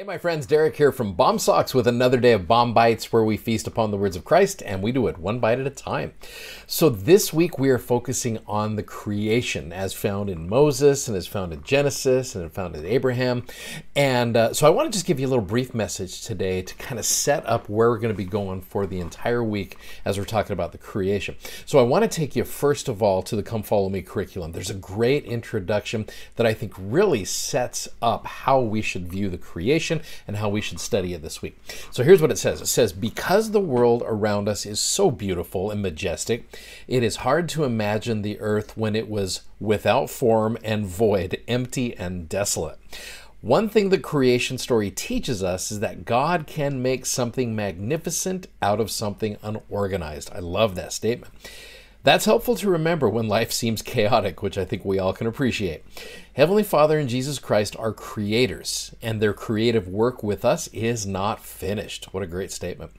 Hey my friends, Derek here from Bomb Socks with another day of Bomb Bites where we feast upon the words of Christ and we do it one bite at a time. So this week we are focusing on the creation as found in Moses and as found in Genesis and as found in Abraham. And so I want to just give you a little brief message today to kind of set up where we're going to be going for the entire week as we're talking about the creation. So I want to take you first of all to the Come Follow Me curriculum. There's a great introduction that I think really sets up how we should view the creation and how we should study it this week. So here's what it says. It says, because the world around us is so beautiful and majestic, it is hard to imagine the earth when it was without form and void, empty and desolate. One thing the creation story teaches us is that God can make something magnificent out of something unorganized. I love that statement. That's helpful to remember when life seems chaotic, which I think we all can appreciate. Heavenly Father and Jesus Christ are creators, and their creative work with us is not finished. What a great statement.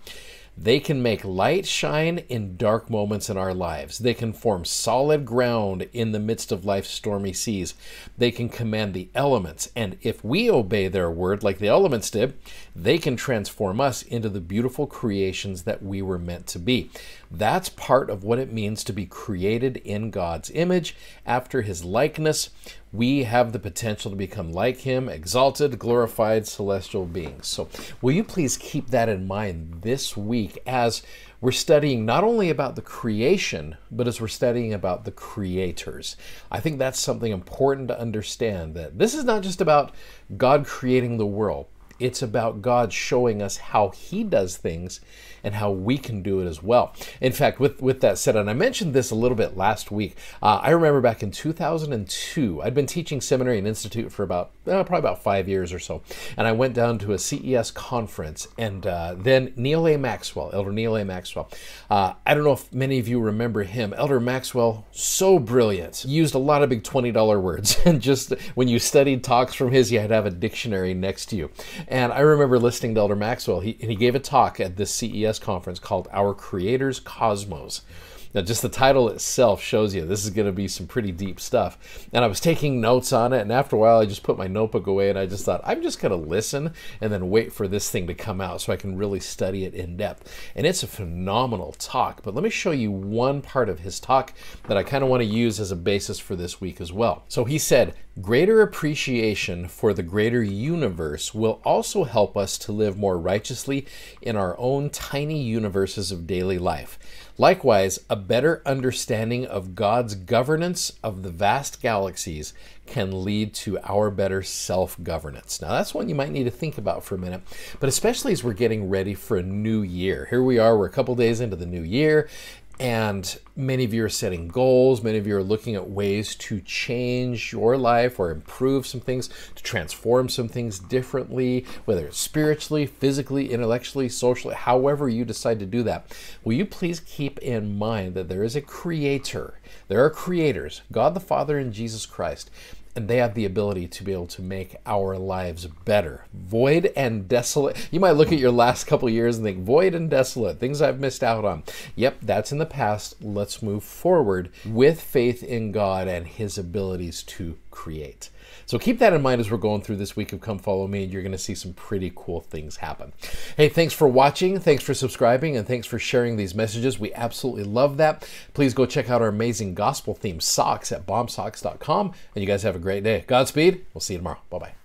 They can make light shine in dark moments in our lives. They can form solid ground in the midst of life's stormy seas. They can command the elements, and if we obey their word like the elements did, they can transform us into the beautiful creations that we were meant to be. That's part of what it means to be created in God's image, after his likeness. We have the potential to become like him, exalted, glorified, celestial beings. So will you please keep that in mind this week as we're studying not only about the creation, but as we're studying about the creators. I think that's something important to understand, that this is not just about God creating the world. It's about God showing us how he does things and how we can do it as well. In fact, with that said, and I mentioned this a little bit last week, I remember back in 2002, I'd been teaching seminary and institute for probably about 5 years or so. And I went down to a CES conference, and then Neil A. Maxwell, Elder Neil A. Maxwell, I don't know if many of you remember him. Elder Maxwell, so brilliant, used a lot of big $20 words. And just when you studied talks from his, you had to have a dictionary next to you. And I remember listening to Elder Maxwell. He gave a talk at this CES conference called Our Creator's Cosmos. Now, just the title itself shows you this is going to be some pretty deep stuff. And I was taking notes on it, and after a while, I just put my notebook away, and I just thought, I'm just going to listen and then wait for this thing to come out so I can really study it in depth. And it's a phenomenal talk, but let me show you one part of his talk that I kind of want to use as a basis for this week as well. So he said, greater appreciation for the greater universe will also help us to live more righteously in our own tiny universes of daily life. Likewise, a better understanding of God's governance of the vast galaxies can lead to our better self-governance. Now, that's one you might need to think about for a minute, but especially as we're getting ready for a new year. Here we are, we're a couple days into the new year, and many of you are setting goals. Many of you are looking at ways to change your life or improve some things, to transform some things differently, whether it's spiritually, physically, intellectually, socially, however you decide to do that. Will you please keep in mind that there is a creator. There are creators, God the Father and Jesus Christ, and they have the ability to be able to make our lives better. Void and desolate. You might look at your last couple of years and think, void and desolate, things I've missed out on. Yep, that's in the past. Let's move forward with faith in God and his abilities to create. So keep that in mind as we're going through this week of Come Follow Me, and you're going to see some pretty cool things happen. Hey, thanks for watching, thanks for subscribing, and thanks for sharing these messages. We absolutely love that. Please go check out our amazing gospel-themed socks at bombsocks.com, and you guys have a great day. Godspeed. We'll see you tomorrow. Bye-bye.